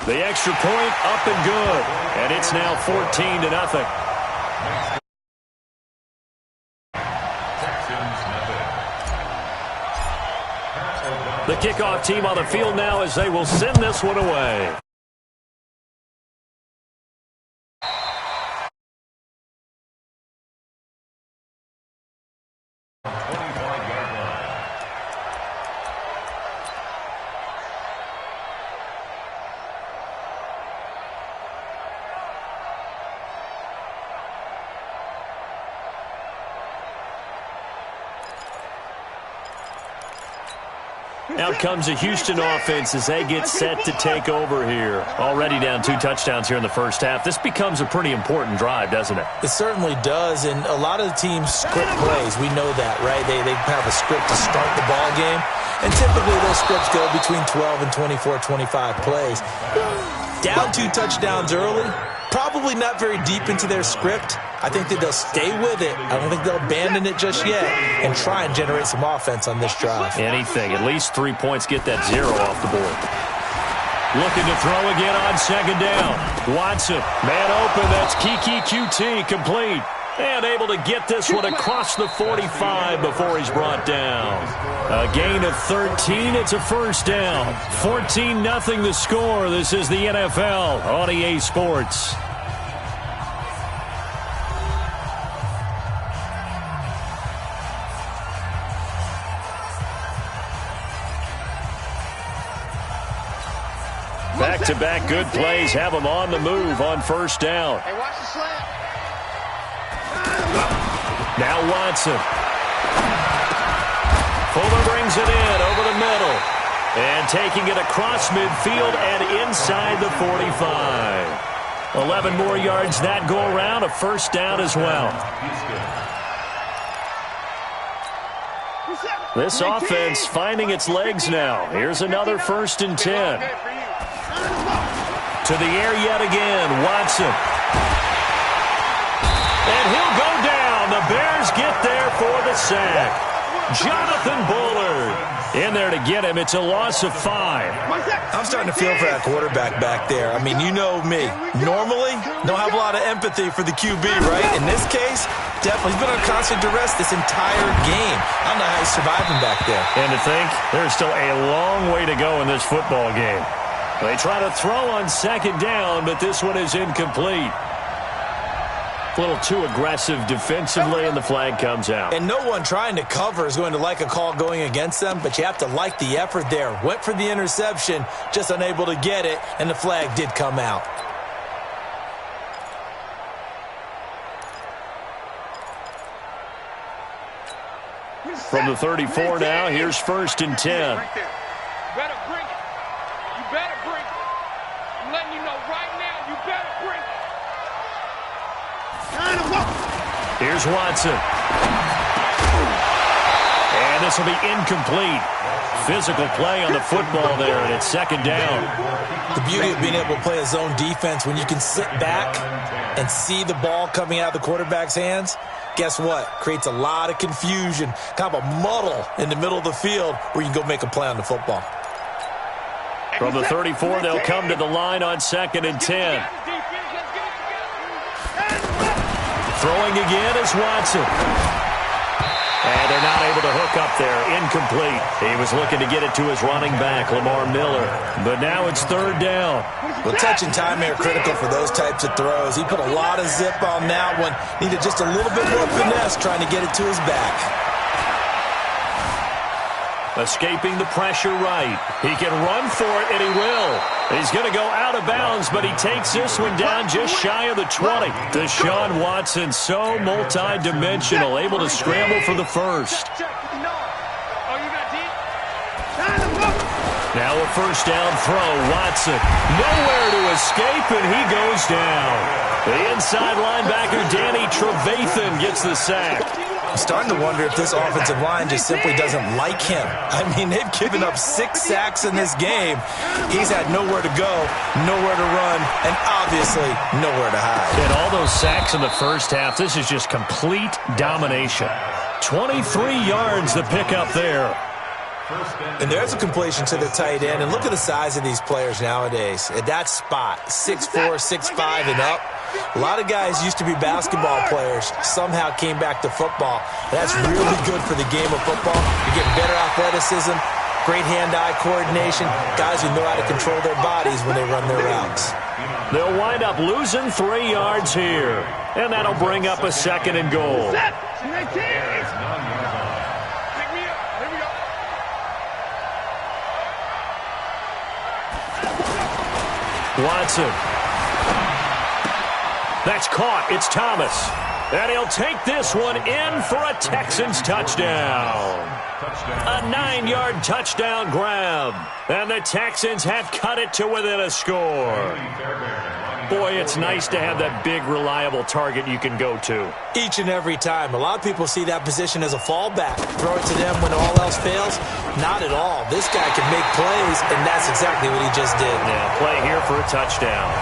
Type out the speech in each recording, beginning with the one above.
The extra point up and good. And it's now 14-0. The kickoff team on the field now as they will send this one away. Out comes a Houston offense as they get set to take over here. Already down 2 touchdowns here in the first half. This becomes a pretty important drive, doesn't it? It certainly does, and a lot of the teams script plays. We know that, right? They have a script to start the ball game, and typically those scripts go between 12 and 24, 25 plays. Down 2 touchdowns early, probably not very deep into their script. I think that they'll stay with it. I don't think they'll abandon it just yet and try and generate some offense on this drive. Anything. At least 3 points, get that 0 off the board. Looking to throw again on second down. Watson, man open. That's Kiki QT complete. And able to get this one across the 45 before he's brought down. A gain of 13. It's a first down. 14-0 the score. This is the NFL on EA Sports. Back-to-back good plays have them on the move on first down. Hey, watch the slant. Now Watson. Fuller brings it in over the middle. And taking it across midfield and inside the 45. 11 more yards that go around. A first down as well. This offense finding its legs now. Here's another 1st and 10. To the air yet again. Watson. And he'll go down. The Bears get there for the sack. Jonathan Bullard in there to get him. It's a loss of 5. I'm starting to feel for that quarterback back there. I mean, you know me. Normally, don't have a lot of empathy for the QB, right? In this case, definitely. He's been on constant duress this entire game. I don't know how he's surviving back there. And to think, there's still a long way to go in this football game. They try to throw on second down, but this one is incomplete. A little too aggressive defensively, and the flag comes out. And no one trying to cover is going to like a call going against them, but you have to like the effort there. Went for the interception, just unable to get it, and the flag did come out. From the 34 now, here's 1st and 10. Better bring it. You better bring it. I'm letting you know right now, you better bring it. Here's Watson. And this will be incomplete. Physical play on the football there, and it's second down. The beauty of being able to play a zone defense when you can sit back and see the ball coming out of the quarterback's hands, guess what? Creates a lot of confusion, kind of a muddle in the middle of the field where you can go make a play on the football. From the 34, they'll come to the line on 2nd and 10. Throwing again is Watson. And they're not able to hook up there. Incomplete. He was looking to get it to his running back, Lamar Miller. But now it's 3rd down. Well, touch and time are critical for those types of throws. He put a lot of zip on that one. Needed just a little bit more finesse trying to get it to his back. Escaping the pressure right. He can run for it, and he will. He's going to go out of bounds, but he takes this one down just shy of the 20. Deshaun Watson, so multi-dimensional, able to scramble for the first. Now a first down throw. Watson, nowhere to escape, and he goes down. The inside linebacker, Danny Trevathan, gets the sack. I'm starting to wonder if this offensive line just simply doesn't like him. I mean, they've given up 6 sacks in this game. He's had nowhere to go, nowhere to run, and obviously nowhere to hide. And all those sacks in the first half, this is just complete domination. 23 yards the pickup there. And there's a completion to the tight end. And look at the size of these players nowadays. At that spot, 6'4", 6'5", and up. A lot of guys used to be basketball players, somehow came back to football. That's really good for the game of football. You're getting better athleticism, great hand-eye coordination, guys who know how to control their bodies when they run their routes. They'll wind up losing 3 yards here, and that'll bring up a 2nd and goal. Watson. That's caught. It's Thomas. And he'll take this one in for a Texans touchdown. A 9-yard touchdown grab. And the Texans have cut it to within a score. Boy, it's nice to have that big, reliable target you can go to. Each and every time. A lot of people see that position as a fallback. Throw it to them when all else fails. Not at all. This guy can make plays, and that's exactly what he just did. Yeah, play here for a touchdown.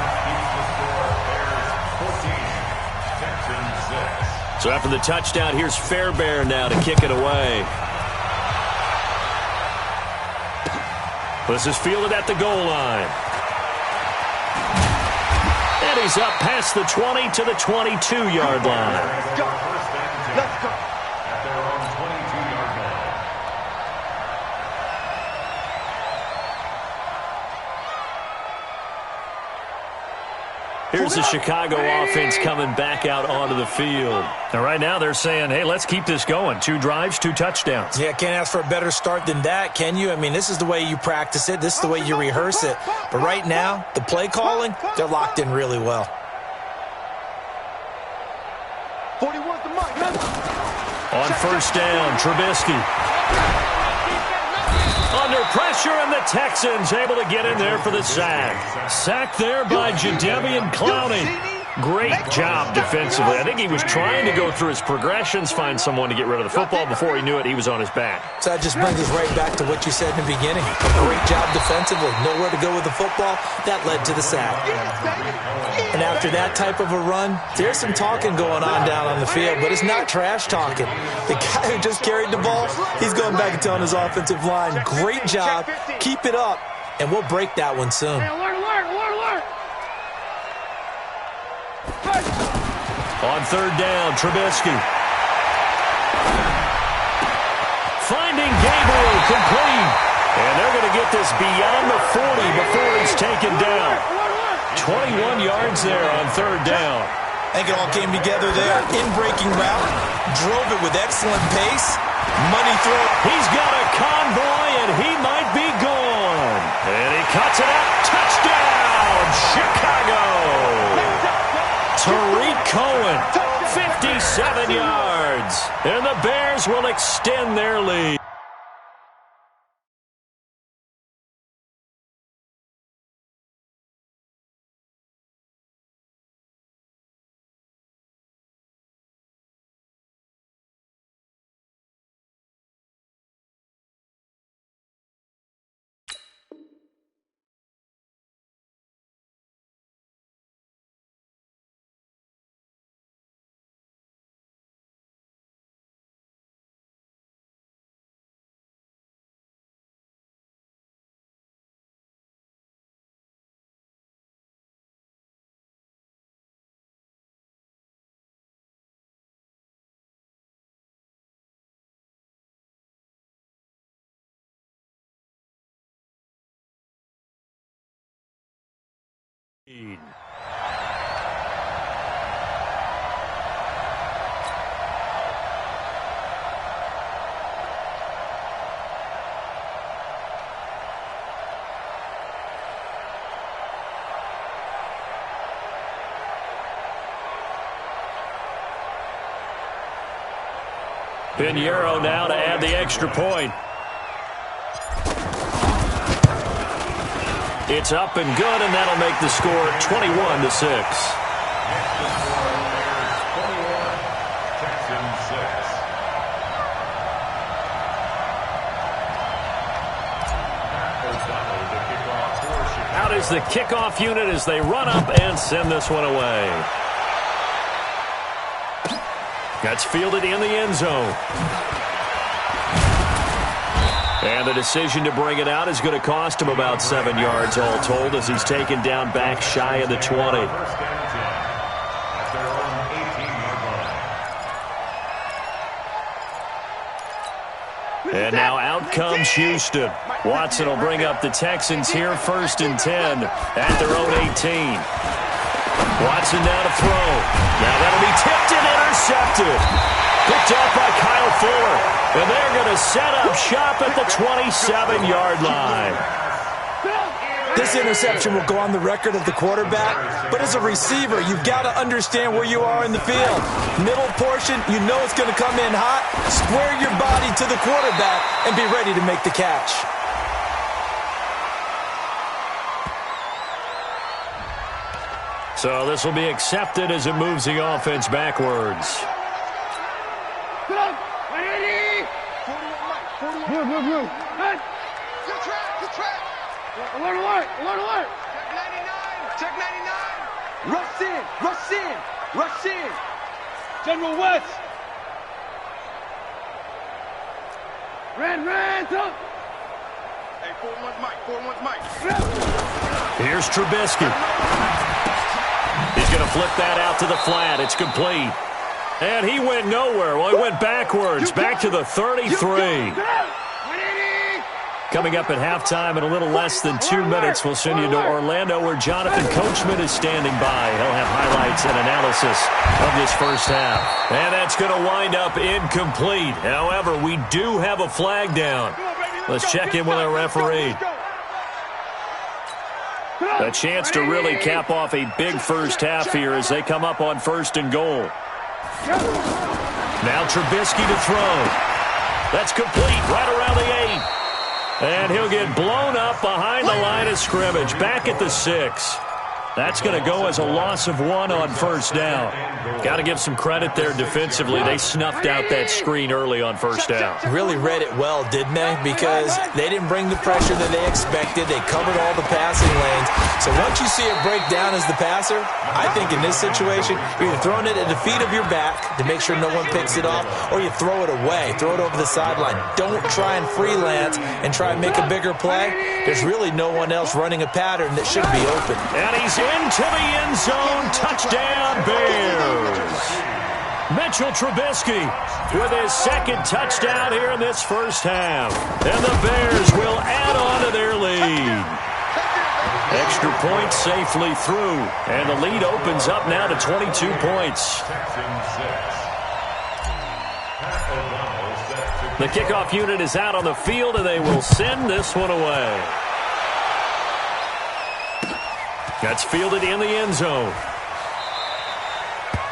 So after the touchdown, here's Fairbairn now to kick it away. This is fielded at the goal line. And he's up past the 20 to the 22-yard line. Let's go. Let's go. At their own 22-yard line. Here's the Chicago offense coming back out onto the field. And right now they're saying, hey, let's keep this going. 2 drives, 2 touchdowns. Yeah, can't ask for a better start than that, can you? I mean, this is the way you practice it. This is the way you rehearse it. But right now, the play calling, they're locked in really well. 41's the mark. On first down, Trubisky. Under pressure, and the Texans able to get in there for the sack. Sack there by Jadeveon Clowney. Great job defensively. I think he was trying to go through his progressions, find someone to get rid of the football. Before he knew it, he was on his back. So that just brings us right back to what you said in the beginning. A great job defensively. Nowhere to go with the football. That led to the sack. And after that type of a run, there's some talking going on down on the field, but it's not trash talking. The guy who just carried the ball, he's going back and telling his offensive line, great job, keep it up, and we'll break that one soon. On third down, Trubisky. Finding Gabriel, complete. And they're going to get this beyond the 40 before he's taken down. 21 yards there on third down. I think it all came together there. In-breaking route. Drove it with excellent pace. Money throw. He's got a convoy, and he might be gone. And he cuts it out. Touchdown, Chicago. Tariq Cohen, 57 yards. And the Bears will extend their lead. Pinheiro now to add the extra point. It's up and good, and that'll make the score 21-6. Out is the kickoff unit as they run up and send this one away. That's fielded in the end zone. And the decision to bring it out is going to cost him about 7 yards all told as he's taken down back shy of the 20. First down 10 at their own 18-yard line. And now out comes Houston. Watson will bring up the Texans here, 1st and 10 at their own 18. Watson now to throw. Now that'll be tipped and intercepted. Picked up by Kyle Fuller. And they're going to set up shop at the 27-yard line. This interception will go on the record of the quarterback, but as a receiver, you've got to understand where you are in the field. Middle portion, you know it's going to come in hot. Square your body to the quarterback and be ready to make the catch. So this will be accepted as it moves the offense backwards. Move. Hey. Good track. Alert. Check 99. Rush in. General West. Ran, up. Hey, 4-1's Mike. Here's Trubisky. He's going to flip that out to the flat. It's complete. And he went nowhere. Well, he went backwards, back to the 33. Coming up at halftime in a little less than 2 minutes, we'll send you to Orlando where Jonathan Coachman is standing by. He'll have highlights and analysis of this first half. And that's going to wind up incomplete. However, we do have a flag down. Let's check in with our referee. A chance to really cap off a big first half here as they come up on 1st and goal. Now Trubisky to throw. That's complete right around the 8. And he'll get blown up behind the line of scrimmage. Back at the 6. That's going to go as a loss of 1 on 1st down. Got to give some credit there defensively. They snuffed out that screen early on 1st down. Really read it well, didn't they? Because they didn't bring the pressure that they expected. They covered all the passing lanes. So once you see it break down as the passer, I think in this situation, you're either throwing it at the feet of your back to make sure no one picks it off, or you throw it away. Throw it over the sideline. Don't try and freelance and try and make a bigger play. There's really no one else running a pattern that should be open. And he's into the end zone. Touchdown, Bears. Mitchell Trubisky with his 2nd touchdown here in this first half. And the Bears will add on to their lead. Extra point safely through. And the lead opens up now to 22 points. The kickoff unit is out on the field, and they will send this one away. That's fielded in the end zone.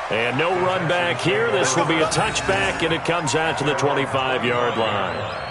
And no run back here. This will be a touchback, and it comes out to the 25-yard line.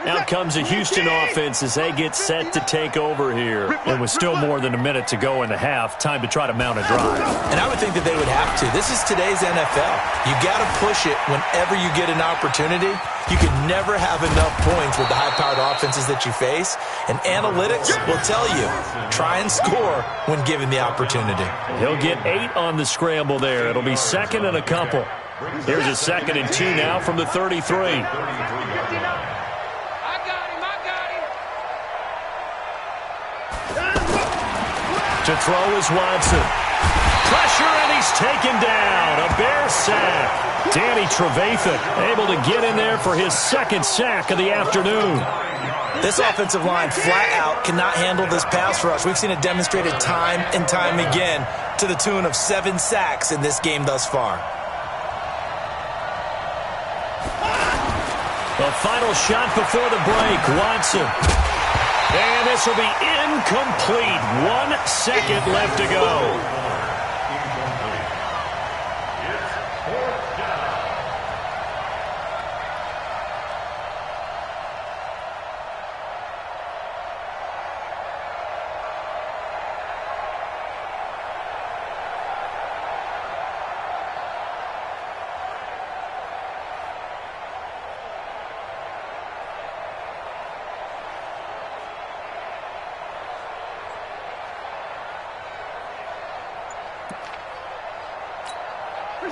Out comes the Houston offense as they get set to take over here. And with still more than a minute to go in the half, time to try to mount a drive. And I would think that they would have to. This is today's NFL. You got to push it whenever you get an opportunity. You can never have enough points with the high-powered offenses that you face. And analytics will tell you, try and score when given the opportunity. He'll get 8 on the scramble there. It'll be 2nd and a couple. Here's a 2nd and 2 now from the 33. To throw is Watson. Pressure, and he's taken down. A Bear sack. Danny Trevathan able to get in there for his 2nd sack of the afternoon. This offensive line flat out cannot handle this pass rush. We've seen it demonstrated time and time again to the tune of 7 sacks in this game thus far. The final shot before the break. Watson. And this will be incomplete. 1 second left to go.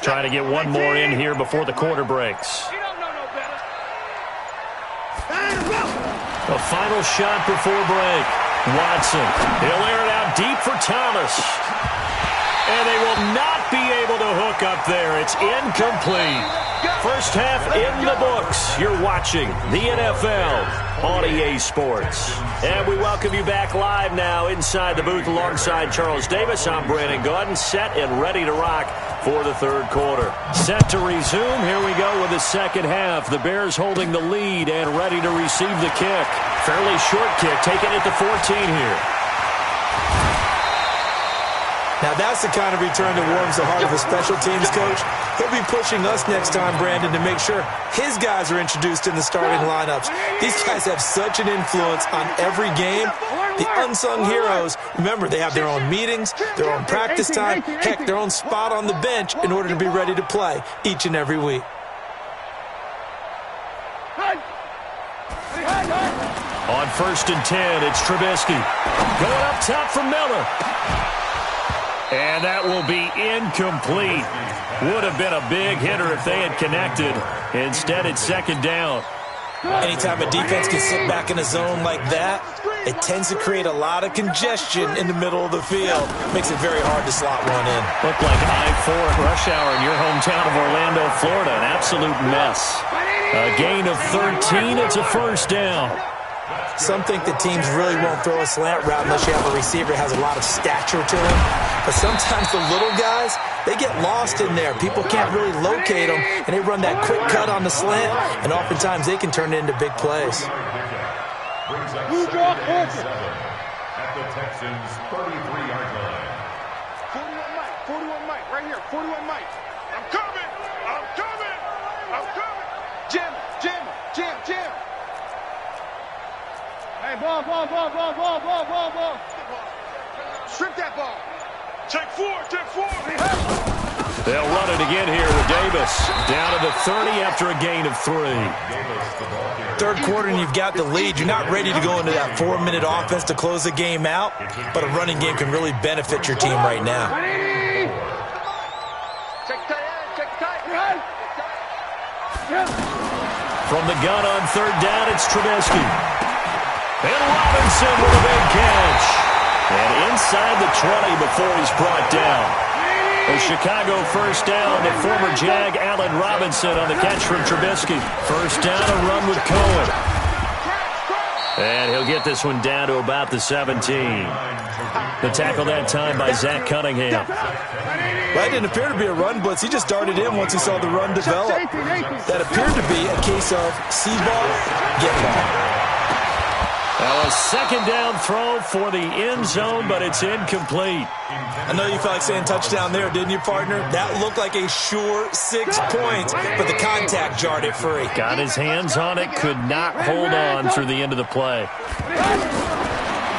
Trying to get one more in here before the quarter breaks. You don't know no better. A final shot before break. Watson. He'll air it out deep for Thomas. And they will not be able to hook up there. It's incomplete. First half in the books. You're watching the NFL on EA Sports. And we welcome you back live now inside the booth alongside Charles Davis. I'm Brandon Gaudin, set and ready to rock for the third quarter. Set to resume. Here we go with the second half. The Bears holding the lead and ready to receive the kick. Fairly short kick, taking it to 14 here. Now, that's the kind of return that warms the heart of a special teams coach. He'll be pushing us next time, Brandon, to make sure his guys are introduced in the starting lineups. These guys have such an influence on every game. The unsung heroes, remember, they have their own meetings, their own practice time, heck, their own spot on the bench in order to be ready to play each and every week. On 1st and 10, it's Trubisky. Going up top for Miller. And that will be incomplete. Would have been a big hitter if they had connected. Instead, it's second down. Anytime a defense can sit back in a zone like that, it tends to create a lot of congestion in the middle of the field. Makes it very hard to slot one in. Looked like I-4 at rush hour in your hometown of Orlando, Florida. An absolute mess. A gain of 13. It's a first down. Some think that teams really won't throw a slant route unless you have a receiver that has a lot of stature to him. But sometimes the little guys, they get lost in there. People can't really locate them, and they run that quick cut on the slant, and oftentimes they can turn it into big plays. You draw answer. At the Texans' 33-yard line. 41 Mike, right here, 41 Mike. I'm coming. Jim. Hey, ball. Strip that ball. Take four. They'll run it again here with Davis. Down to the 30 after a gain of 3. Third quarter and you've got the lead. You're not ready to go into that 4-minute offense to close the game out, but a running game can really benefit your team right now. Check tight. From the gun on third down, it's Trubisky. And Robinson with a big catch. And inside the 20 before he's brought down. A Chicago first down to former Jag Allen Robinson on the catch from Trubisky. First down, a run with Cohen. And he'll get this one down to about the 17. The tackle that time by Zach Cunningham. That didn't appear to be a run blitz. He just darted in once he saw the run develop. That appeared to be a case of see ball, get ball. Now a second down throw for the end zone, but it's incomplete. I know you felt like saying touchdown there, didn't you, partner? That looked like a sure 6 points, but the contact jarred it free. Got his hands on it, could not hold on through the end of the play.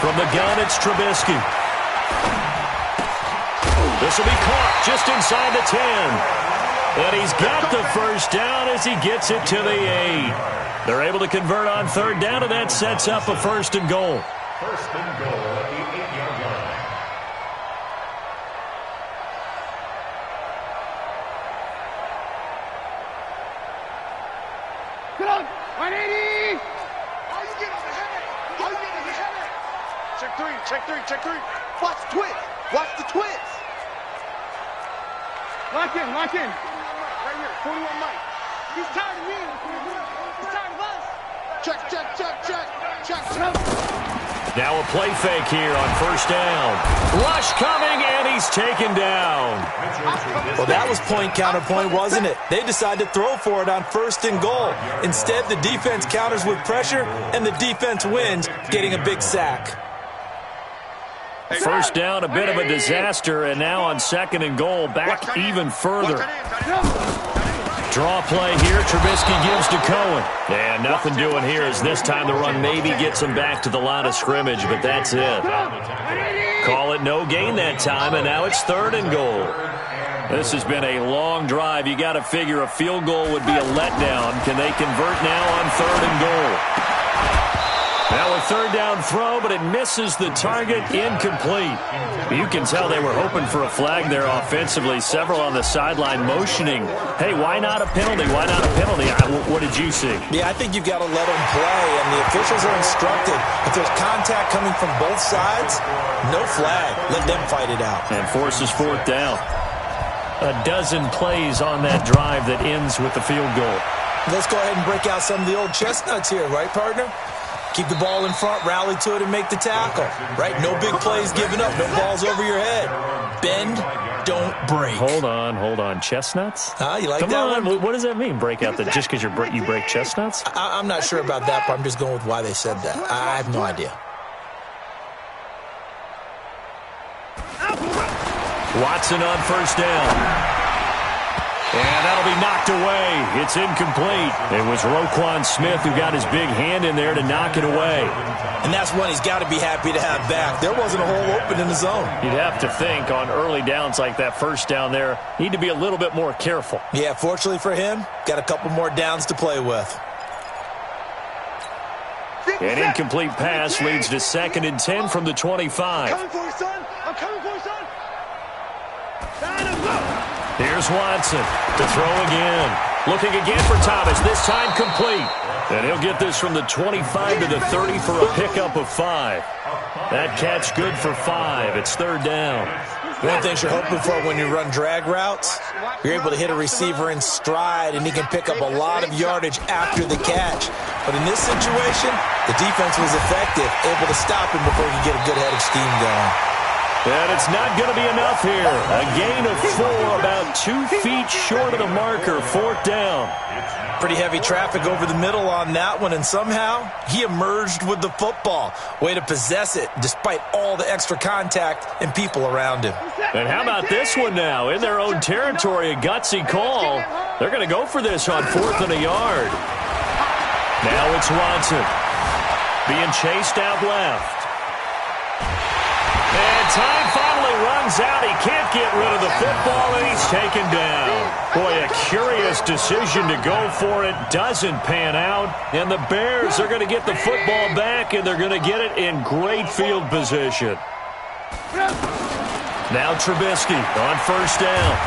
From the gun, it's Trubisky. This will be caught just inside the 10. And he's got the first down as he gets it to the 8. They're able to convert on third down, and that sets up a first and goal. First and goal at the 8-yard line. Get on. 180. How you get on the head? Check three. Watch the twist. Lock in. Right here, 41 Mike. He's tired of me. He's tired of us. Check. Now a play fake here on first down. Rush coming, and he's taken down. Well, that was point counterpoint, wasn't it? They decided to throw for it on first and goal. Instead, the defense counters with pressure, and the defense wins, getting a big sack. First down, a bit of a disaster, and now on second and goal, back even further. Draw play here, Trubisky gives to Cohen. And nothing doing here as this time the run maybe gets him back to the line of scrimmage, but that's it. Call it no gain that time, and now it's third and goal. This has been a long drive. You got to figure a field goal would be a letdown. Can they convert now on third and goal? Now a third down throw, but it misses the target, incomplete. You can tell they were hoping for a flag there offensively. Several on the sideline motioning, hey, why not a penalty? Why not a penalty? What did you see? Yeah, I think you've got to let them play, and the officials are instructed. If there's contact coming from both sides, no flag. Let them fight it out. And forces fourth down. A dozen plays on that drive that ends with the field goal. Let's go ahead and break out some of the old chestnuts here, right, partner? Keep the ball in front, rally to it, and make the tackle, right? No big plays given up, no balls over your head. Bend, don't break. Hold on. Chestnuts? You like Come that on. one? What does that mean, break out? Just because you break chestnuts? I'm not sure about that, but I'm just going with why they said that. I have no idea. Watson on first down. And that'll be knocked away. It's incomplete. It was Roquan Smith who got his big hand in there to knock it away. And that's one he's got to be happy to have back. There wasn't a hole open in the zone. You'd have to think on early downs like that first down there, need to be a little bit more careful. Yeah, fortunately for him, got a couple more downs to play with. An incomplete pass leads to 2nd and 10 from the 25. Coming for you, son. I'm coming for you, son. Here's Watson to throw again. Looking again for Thomas, this time complete. And he'll get this from the 25 to the 30 for a pickup of 5. That catch good for 5. It's third down. One thing you're hoping for when you run drag routes, you're able to hit a receiver in stride, and he can pick up a lot of yardage after the catch. But in this situation, the defense was effective, able to stop him before he could get a good head of steam going. And it's not going to be enough here. A gain of 4, about 2 feet short of the marker, fourth down. Pretty heavy traffic over the middle on that one, and somehow he emerged with the football. Way to possess it, despite all the extra contact and people around him. And how about this one now? In their own territory, a gutsy call. They're going to go for this on 4th and a yard. Now it's Watson being chased out left. And time finally runs out. He can't get rid of the football, and he's taken down. Boy, a curious decision to go for it. Doesn't pan out. And the Bears are going to get the football back, and they're going to get it in great field position. Now Trubisky on first down.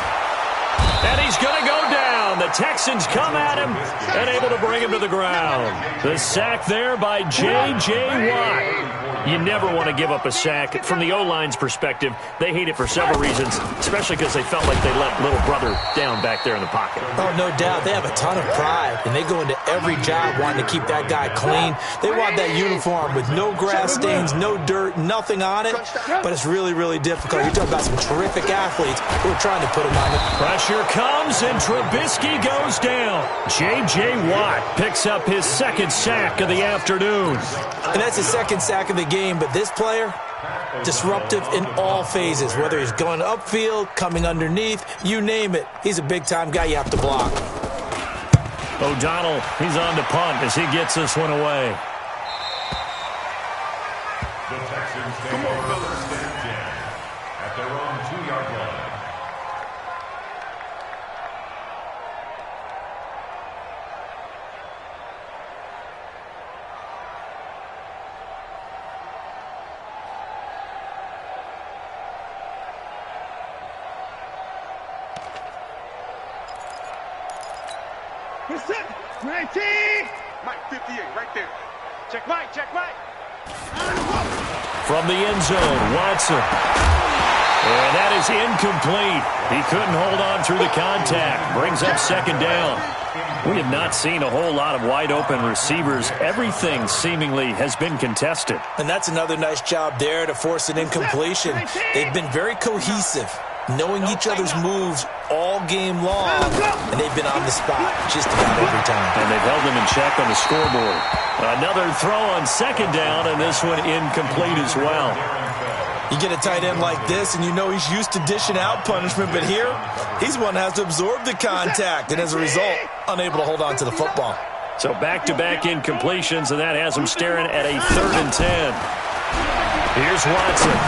And he's going to go down. The Texans come at him and able to bring him to the ground. The sack there by J.J. Watt. You never want to give up a sack. From the O-line's perspective, they hate it for several reasons, especially because they felt like they let little brother down back there in the pocket. Oh, no doubt. They have a ton of pride, and they go into every job wanting to keep that guy clean. They want that uniform with no grass stains, no dirt, nothing on it, but it's really, really difficult. You're talking about some terrific athletes who are trying to put him on it. Pressure comes, and Trubisky goes down. J.J. Watt picks up his 2nd sack of the afternoon. And that's his 2nd sack of the game, but this player, disruptive in all phases, whether he's going upfield, coming underneath, you name it. He's a big-time guy you have to block. O'Donnell, he's on to punt as he gets this one away. The Texans stand at their own 2-yard line. Mike 58, right there. Check Mike. From the end zone, Watson. And that is incomplete. He couldn't hold on through the contact. Brings up 2nd down. We have not seen a whole lot of wide-open receivers. Everything seemingly has been contested. And that's another nice job there to force an incompletion. They've been very cohesive, knowing each other's moves all game long, and they've been on the spot just about every time. And they've held them in check on the scoreboard. Another throw on 2nd down, and this one incomplete as well. You get a tight end like this, and you know he's used to dishing out punishment, but here, he's one that has to absorb the contact, and as a result, unable to hold on to the football. So back-to-back incompletions, and that has him staring at a 3rd and 10. Here's Watson.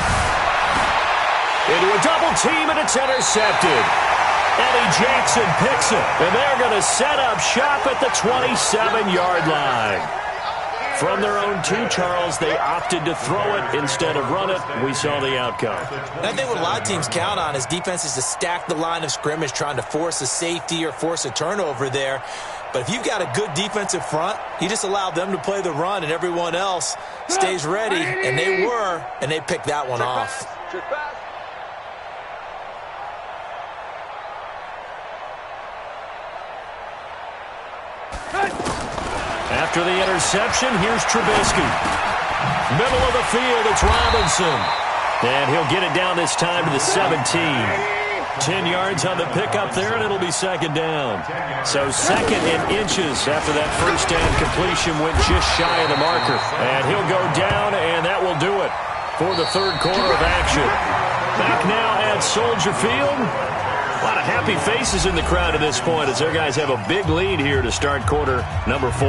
Into a double team, and it's intercepted. Eddie Jackson picks it, and they're going to set up shop at the 27-yard line. From their own 2, Charles, they opted to throw it instead of run it. We saw the outcome. And I think what a lot of teams count on is defenses to stack the line of scrimmage, trying to force a safety or force a turnover there. But if you've got a good defensive front, you just allow them to play the run and everyone else stays ready. And they were, and they picked that one off. After the interception, here's Trubisky. Middle of the field, it's Robinson. And he'll get it down this time to the 17. 10 yards on the pickup there, and it'll be second down. So second and inches after that first down completion went just shy of the marker. And he'll go down, and that will do it for the third quarter of action. Back now at Soldier Field. A lot of happy faces in the crowd at this point as their guys have a big lead here to start quarter number 4.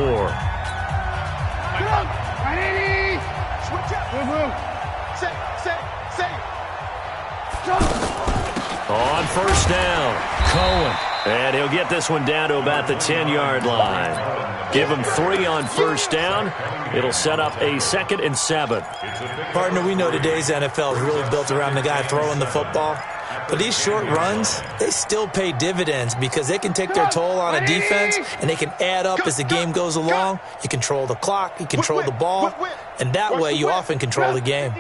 On first down, Cohen. And he'll get this one down to about the 10-yard line. Give him 3 on first down. It'll set up a 2nd and 7. Partner, we know today's NFL is really built around the guy throwing the football. But these short runs, they still pay dividends because they can take their toll on a defense and they can add up as the game goes along. You control the clock, you control the ball, and that way you often control the game.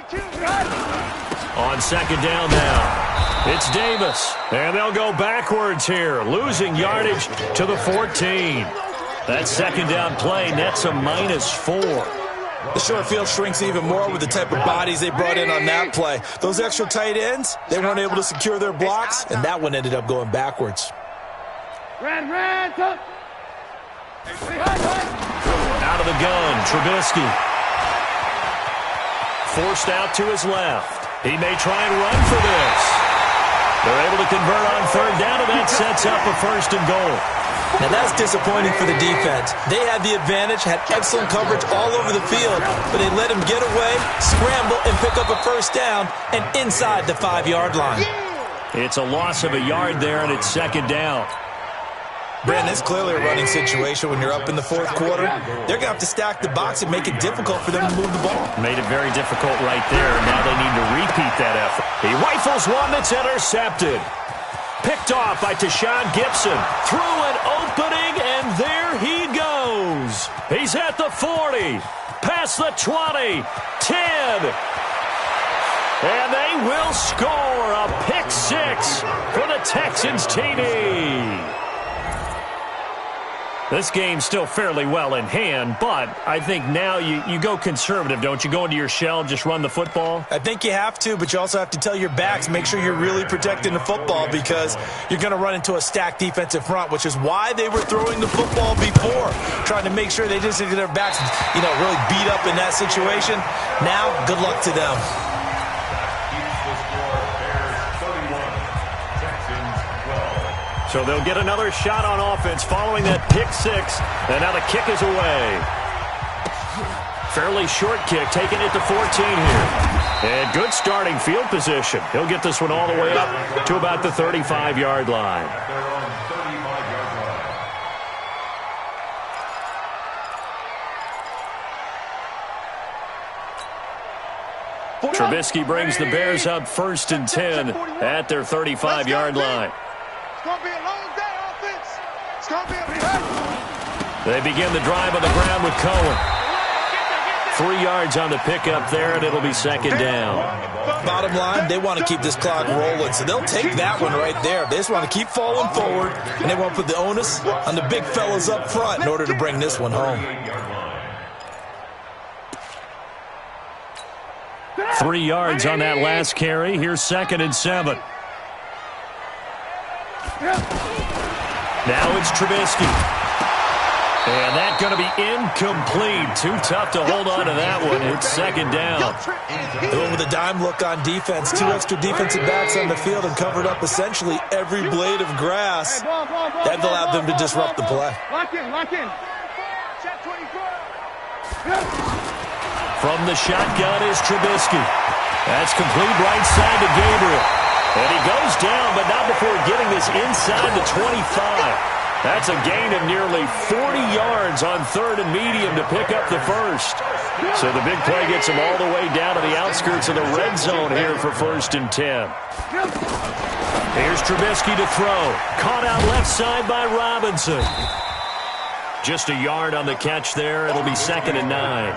On second down now, it's Davis, and they'll go backwards here, losing yardage to the 14. That second down play nets a -4. The short field shrinks even more with the type of bodies they brought in on that play. Those extra tight ends, they weren't able to secure their blocks, and that one ended up going backwards. Out of the gun, Trubisky. Forced out to his left. He may try and run for this. They're able to convert on third down, and that sets up a 1st and goal. Now, that's disappointing for the defense. They had the advantage, had excellent coverage all over the field, but they let him get away, scramble, and pick up a 1st down, and inside the 5-yard line. It's a loss of a yard there, and it's second down. Brandon, it's clearly a running situation when you're up in the 4th quarter. They're going to have to stack the box and make it difficult for them to move the ball. Made it very difficult right there. Now they need to repeat that effort. He rifles one that's intercepted. Picked off by Tashawn Gibson. Through an opening, and there he goes. He's at the 40. Past the 20. 10. And they will score a pick 6 for the Texans TD. This game's still fairly well in hand, but I think now you go conservative, don't you? Go into your shell, just run the football? I think you have to, but you also have to tell your backs, make sure you're really protecting the football because you're going to run into a stacked defensive front, which is why they were throwing the football before, trying to make sure they just get their backs, really beat up in that situation. Now, good luck to them. So they'll get another shot on offense following that pick 6. And now the kick is away. Fairly short kick, taking it to 14 here. And good starting field position. He'll get this one all the way up to about the 35-yard line. Trubisky brings the Bears up 1st and 10 at their 35-yard line. It's going to be a long day, offense. It's going to be a They begin the drive on the ground with Cohen. 3 yards on the pickup there, and it'll be second down. Bottom line, they want to keep this clock rolling, so they'll take that one right there. They just want to keep falling forward, and they want to put the onus on the big fellas up front in order to bring this one home. 3 yards on that last carry. Here's 2nd and 7. Now it's Trubisky. And that's going to be incomplete. Too tough to hold on to that one. It's second down. Doing with a dime look on defense. 2 extra defensive backs on the field and covered up essentially every blade of grass. That allowed them to disrupt the play. Lock in. Check 24. From the shotgun is Trubisky. That's complete right side to Gabriel. And he goes down, but not before getting this inside the 25. That's a gain of nearly 40 yards on 3rd and medium to pick up the first. So the big play gets him all the way down to the outskirts of the red zone here for 1st and 10. Here's Trubisky to throw. Caught out left side by Robinson. Just a yard on the catch there. It'll be 2nd and 9.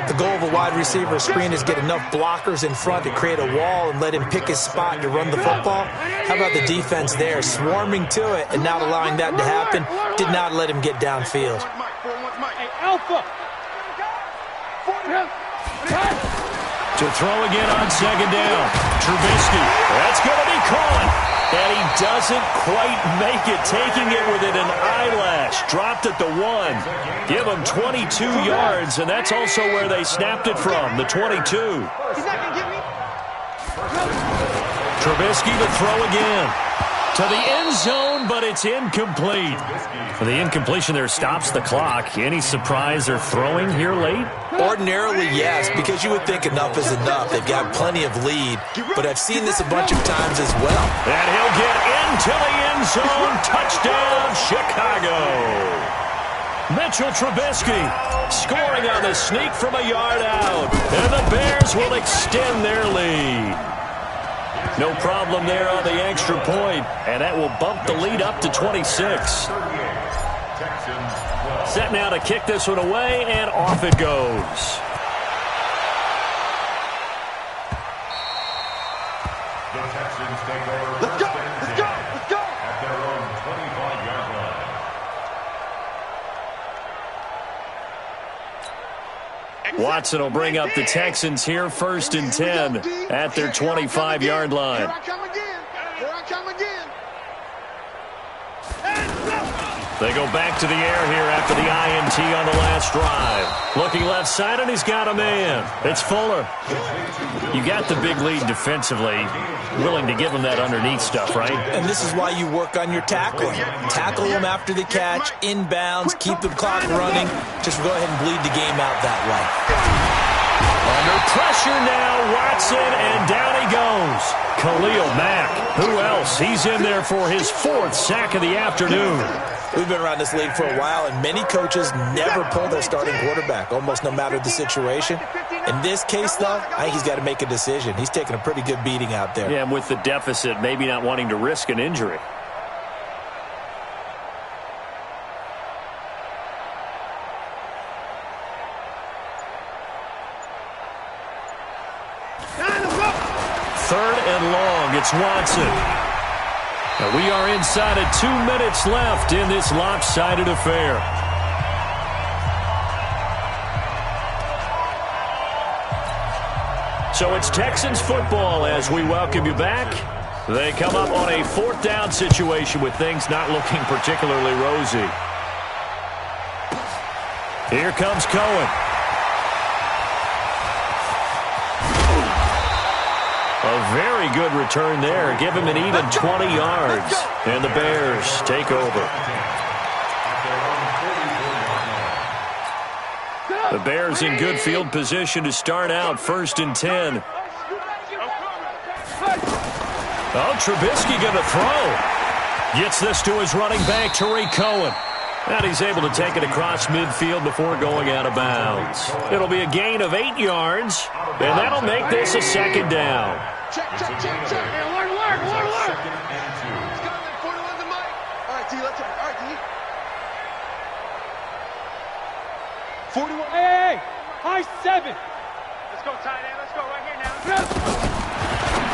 The goal of a wide receiver screen is get enough blockers in front to create a wall and let him pick his spot to run the football. How about the defense there, swarming to it and not allowing that to happen? Did not let him get downfield. To throw again on 2nd down. Trubisky. That's going to be caught. And he doesn't quite make it, taking it within an eyelash. Dropped at the 1. Give him 22 yards, and that's also where they snapped it from, the 22. Trubisky to throw again. To the end zone, but it's incomplete. The incompletion there stops the clock. Any surprise they're throwing here late? Ordinarily, yes, because you would think enough is enough. They've got plenty of lead, but I've seen this a bunch of times as well. And he'll get into the end zone. Touchdown, Chicago. Mitchell Trubisky scoring on the sneak from a yard out. And the Bears will extend their lead. No problem there on the extra point, and that will bump the lead up to 26. Set now to kick this one away, and off it goes. The Texans take over. Let's go! Let's go! Let's go! At their own 25-yard line. Watson will bring up the Texans here, 1st and 10 at their 25-yard line. Here I come again. Here I come again. They go back to the air here after the INT on the last drive. Looking left side, and he's got a man. It's Fuller. You got the big lead defensively. Willing to give him that underneath stuff, right? And this is why you work on your tackling. Tackle him after the catch, inbounds, keep the clock running. Just go ahead and bleed the game out that way. Under pressure now, Watson, and down he goes. Khalil Mack. Who else? He's in there for his 4th sack of the afternoon. We've been around this league for a while, and many coaches never pull their starting quarterback, almost no matter the situation. In this case, though, I think he's got to make a decision. He's taking a pretty good beating out there. Yeah, and with the deficit, maybe not wanting to risk an injury. Third and long, it's Watson. And we are inside of 2 minutes left in this lopsided affair. So it's Texans football as we welcome you back. They come up on a 4th down situation with things not looking particularly rosy. Here comes Cohen. A very good return there. Give him an even 20 yards. And the Bears take over. The Bears in good field position to start out 1st and 10. Oh, Trubisky going to throw. Gets this to his running back, Tariq Cohen. And he's able to take it across midfield before going out of bounds. It'll be a gain of 8 yards, and that'll make this a 2nd down. Check. Hey, alert. Second and 2. He's got it. 41's the mic. All right, D, let's go. All right, D. 41. Hey, high 7. Let's go, tight end. Let's go right here now.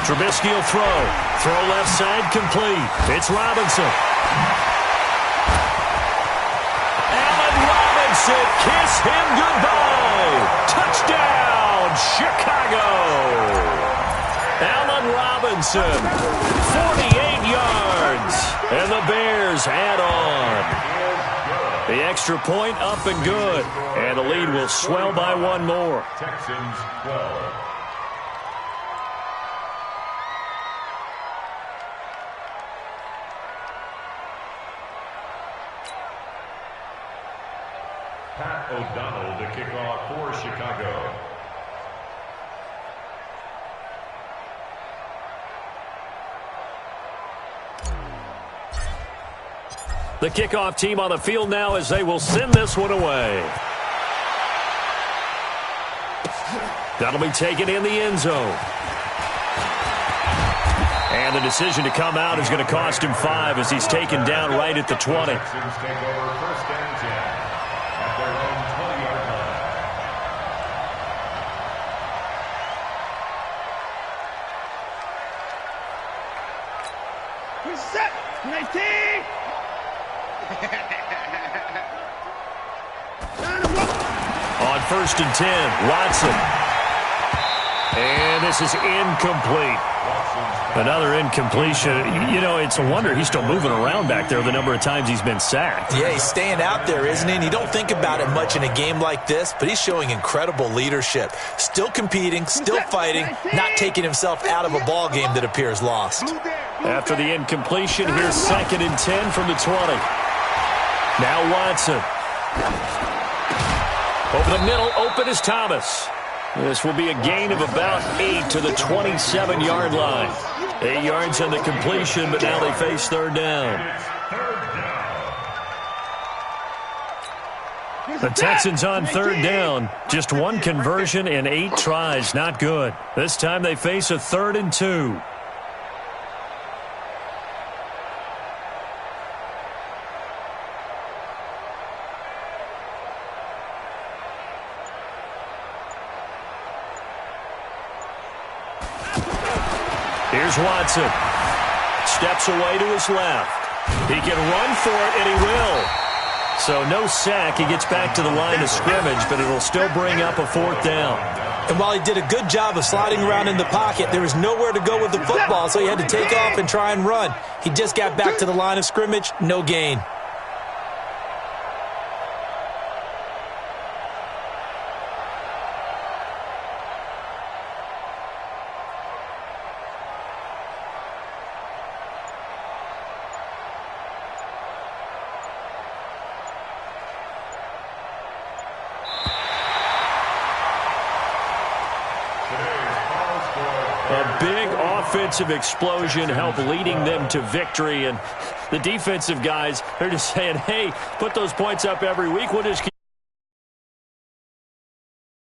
Trubisky will throw. Throw left side complete. It's Robinson. Kiss him goodbye. Touchdown, Chicago. Allen Robinson, 48 yards. And the Bears add on. The extra point up and good. And the lead will swell by 1 more. Texans 12. Pat O'Donnell to kick off for Chicago. The kickoff team on the field now as they will send this one away. That'll be taken in the end zone. And the decision to come out is going to cost him 5 as he's taken down right at the 20. Texans take over 1st and 10 at their own 20-yard line. Set. 19. On 1st and 10, Watson. And this is incomplete. Another incompletion. You know, it's a wonder he's still moving around back there the number of times he's been sacked. Yeah, he's staying out there, isn't he? And you don't think about it much in a game like this, but he's showing incredible leadership. Still competing, still fighting, not taking himself out of a ball game that appears lost. After the incompletion, here's 2nd and 10 from the 20. Now Watson. Over the middle, open is Thomas. This will be a gain of about 8 to the 27-yard line. 8 yards on the completion, but now they face 3rd down. The Texans on 3rd down. Just 1 conversion in 8 tries. Not good. This time they face a 3rd and 2. Here's Watson. Steps away to his left. He can run for it, and he will. So no sack. He gets back to the line of scrimmage, but it'll still bring up a 4th down. And while he did a good job of sliding around in the pocket, there was nowhere to go with the football, so he had to take off and try and run. He just got back to the line of scrimmage, no gain. A big offensive explosion helped leading them to victory. And the defensive guys, they're just saying, hey, put those points up every week. We'll just keep